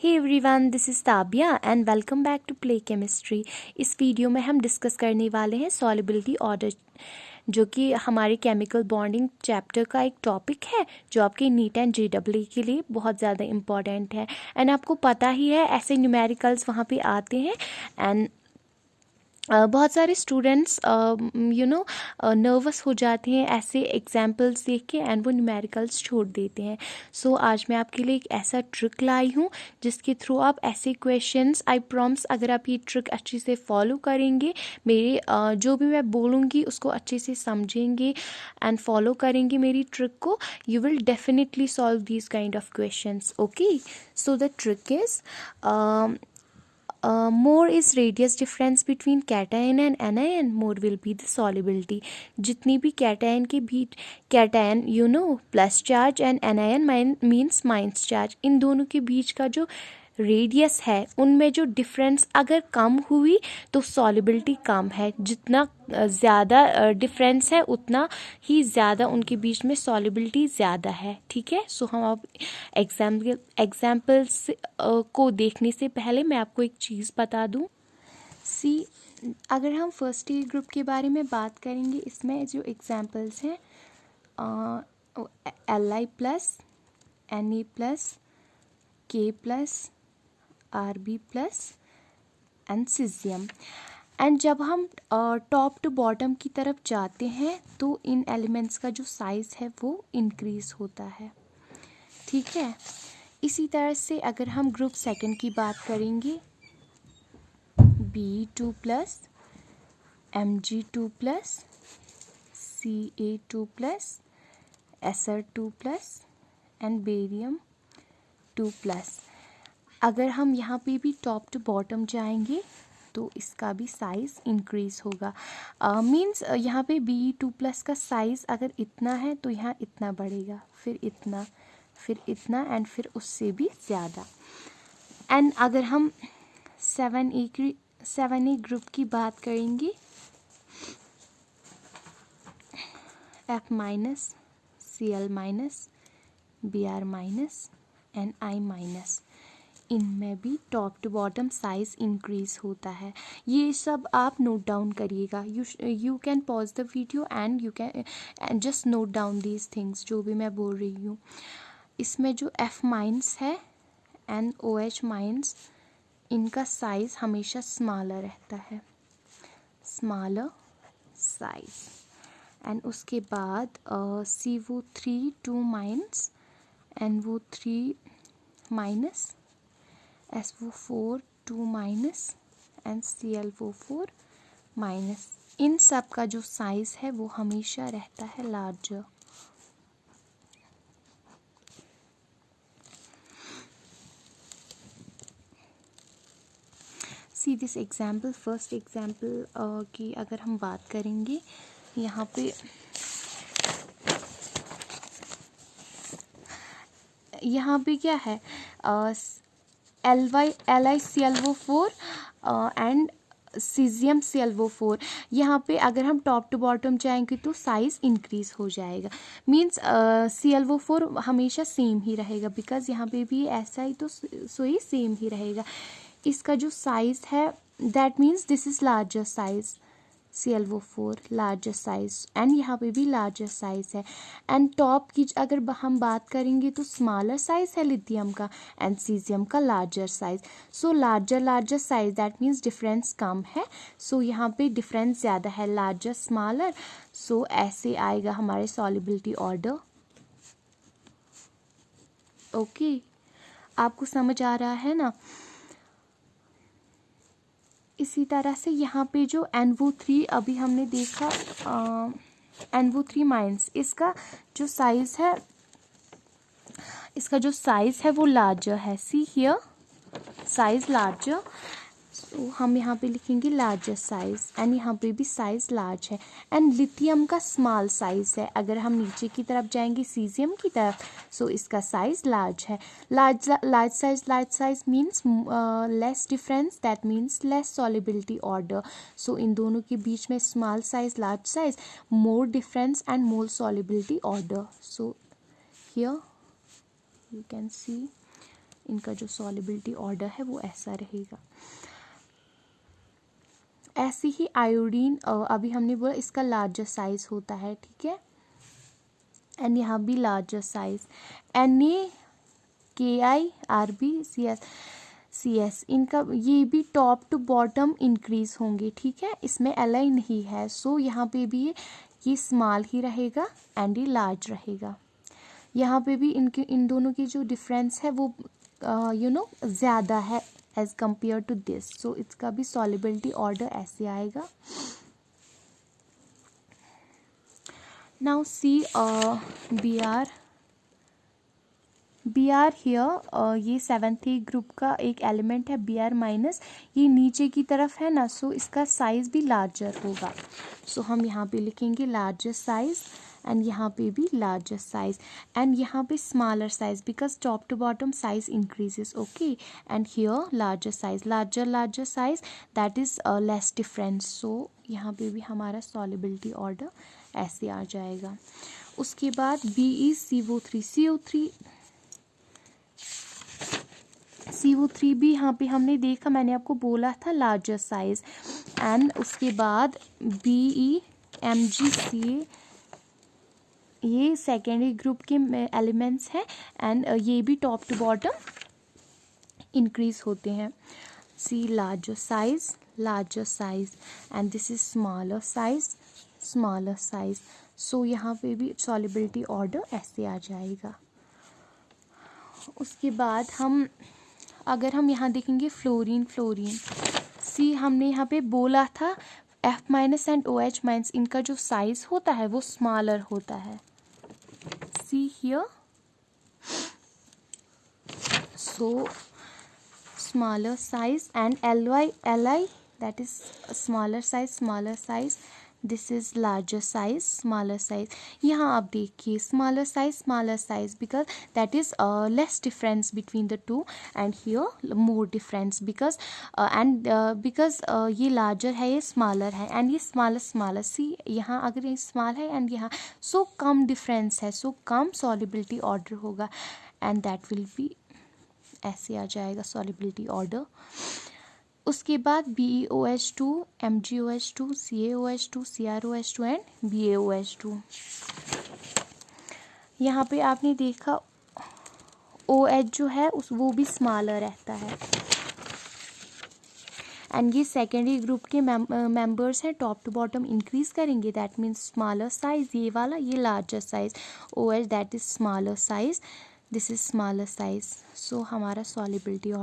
Hey everyone, this is Tabiya and welcome back to play chemistry. इस वीडियो में हम डिस्कस करने वाले हैं सॉल्युबिलिटी ऑर्डर, जो कि हमारे केमिकल बॉन्डिंग चैप्टर का एक टॉपिक है जो आपके नीट एंड JEE के लिए बहुत ज़्यादा इम्पॉर्टेंट है। एंड आपको पता ही है ऐसे न्यूमेरिकल्स वहाँ पे आते हैं एंड बहुत सारे स्टूडेंट्स नर्वस हो जाते हैं ऐसे एग्जाम्पल्स देख के एंड वो न्यूमेरिकल्स छोड़ देते हैं। सो आज मैं आपके लिए एक ऐसा ट्रिक लाई हूँ जिसके थ्रू आप ऐसे क्वेश्चंस, आई प्रॉमिस, अगर आप ये ट्रिक अच्छे से फॉलो करेंगे, मेरे जो भी मैं बोलूँगी उसको अच्छे से समझेंगे एंड फॉलो करेंगे मेरी ट्रिक को, you will definitely solve these kind of questions. Okay, so the trick is more is radius difference between cation and anion, more will be the solubility. जितनी भी cation के बीच, cation plus charge and anion means minus charge, इन दोनों के बीच का जो radius है उनमें जो डिफरेंस अगर कम हुई तो सॉल्युबिलिटी कम है। जितना ज़्यादा डिफरेंस है उतना ही ज़्यादा उनके बीच में सॉल्युबिलिटी ज़्यादा है। ठीक है, सो हम अब एग्जाम्पल्स को देखने से पहले मैं आपको एक चीज़ बता दूं। अगर हम फर्स्ट ईयर ग्रुप के बारे में बात करेंगे, इसमें जो एग्जाम्पल्स हैं Li plus, Na plus, K plus, Rb plus and caesium. And जब हम टॉप टू बॉटम की तरफ जाते हैं तो इन एलिमेंट्स का जो साइज़ है वो इंक्रीज होता है। ठीक है, इसी तरह से अगर हम ग्रुप सेकंड की बात करेंगे, Be2 plus, Mg2 plus, Ca2 plus, Sr2 plus and barium 2 plus. अगर हम यहाँ पे भी टॉप टू बॉटम जाएंगे तो इसका भी साइज़ इंक्रीज़ होगा। मींस यहाँ पे Be2 प्लस का साइज़ अगर इतना है तो यहाँ इतना बढ़ेगा, फिर इतना, फिर इतना एंड फिर उससे भी ज़्यादा। एंड अगर हम 7A ग्रुप की बात करेंगे, F minus, Cl minus, Br minus and I minus, इनमें भी top to bottom size increase होता है। ये सब आप नोट डाउन करिएगा। You can pause the video and you can just note down these things जो भी मैं बोल रही हूँ। इसमें जो F माइनस है एंड OH माइनस, इनका साइज़ हमेशा स्मॉलर रहता है, स्मॉलर साइज़। एंड उसके बाद CO3 2 minus, NO3 minus, SO4 2 minus and ClO4 minus, इन सब का जो साइज़ है वो हमेशा रहता है larger. See this example, first example की अगर हम बात करेंगे, यहाँ पे क्या है, LiClO4 एंड सीजियम ClO4। यहाँ पे अगर हम टॉप टू बॉटम जाएंगे तो साइज़ इंक्रीज़ हो जाएगा। मीन्स ClO4 हमेशा सेम ही रहेगा, बिकॉज यहाँ पे भी ऐसा ही तो सो ही सेम ही रहेगा। इसका जो साइज़ है that means this is larger size, ClO4 larger size and यहाँ पे भी लार्जर साइज है। एंड टॉप की अगर हम बात करेंगे तो स्मॉलर साइज है लिथियम का एंड सीजियम का larger size. So larger size that means difference कम है, सो यहाँ पे डिफरेंस ज़्यादा है, लार्जर स्मॉलर। सो ऐसे आएगा हमारे सॉल्युबिलिटी ऑर्डर। ओके, आपको समझ आ रहा है ना। इसी तरह से यहाँ पे जो NO3 अभी हमने देखा, NO3 माइनस, इसका जो साइज़ है वो लार्जर है। सी हियर, साइज़ लार्जर, तो हम यहाँ पे लिखेंगे लार्जर साइज़ एंड यहाँ पे भी साइज़ लार्ज है। एंड लिथियम का स्मॉल साइज़ है। अगर हम नीचे की तरफ जाएंगे सीजियम की तरफ, सो इसका साइज़ लार्ज है। Large size means less difference, that means less solubility order. So इन दोनों के बीच में small size, large size, more difference and more solubility order. So here you can see इनका जो सॉल्युबिलिटी ऑर्डर है वो ऐसा रहेगा। ऐसे ही आयोडीन, अभी हमने बोला इसका लार्जर साइज होता है, ठीक है, एंड यहाँ भी larger size. Na, Ki, Rb, CS इनका ये भी टॉप टू बॉटम इंक्रीज होंगे, ठीक है, इसमें Li नहीं है, सो यहाँ पे भी ये स्मॉल ही रहेगा एंड ये लार्ज रहेगा। यहाँ पे भी इन दोनों की जो डिफरेंस है वो ज़्यादा है एज कंपेयर टू दिस, सो इसका भी सॉल्युबिलिटी ऑर्डर ऐसे आएगा। नाउ सी Br हियर, ये 7th ग्रुप का एक एलिमेंट है Br माइनस, ये नीचे की तरफ है ना, सो इसका साइज भी लार्जर होगा। सो हम यहाँ पे लिखेंगे लार्जर साइज एंड यहाँ पे भी लार्जर साइज एंड यहाँ पे smaller size because top to bottom size increases, okay, and here larger size, larger size that is less difference, so यहाँ पे भी हमारा सॉल्युबिलिटी ऑर्डर ऐसे आ जाएगा। उसके बाद CO3 भी यहाँ पे हमने देखा, मैंने आपको बोला था लार्जर साइज, एंड उसके बाद BeMgCa, ये सेकेंडरी ग्रुप के एलिमेंट्स हैं एंड ये भी टॉप टू बॉटम इंक्रीज होते हैं। See larger size and this is smaller size, so यहाँ पे भी सॉल्युबिलिटी ऑर्डर ऐसे आ जाएगा। उसके बाद अगर हम यहाँ देखेंगे फ्लोरीन, सी हमने यहाँ पे बोला था F- एंड OH- इनका जो साइज होता है वो स्मॉलर होता है, see here, so smaller size and Li that is smaller size, this is larger size, smaller size। यहाँ आप देखिए smaller size because that is less difference between the two and here more difference because because ये larger है, ये smaller है and ये smaller, see यहाँ अगर ये small है and यहाँ so कम difference है, so कम solubility order होगा and that will be ऐसे आ जाएगा solubility order। उसके बाद BeOH2, MgOH2, CaOH2, CrOH2 and BaOH2। यहाँ पे आपने देखा OH जो है वो भी स्मॉलर रहता है एंड ये सेकेंडरी ग्रुप के मेंबर्स हैं, टॉप टू बॉटम इंक्रीज करेंगे, दैट मीन्स स्मॉलर साइज, ये वाला ये larger size, OH that is smaller size, this is smaller size, so हमारा सॉल्युबिलिटी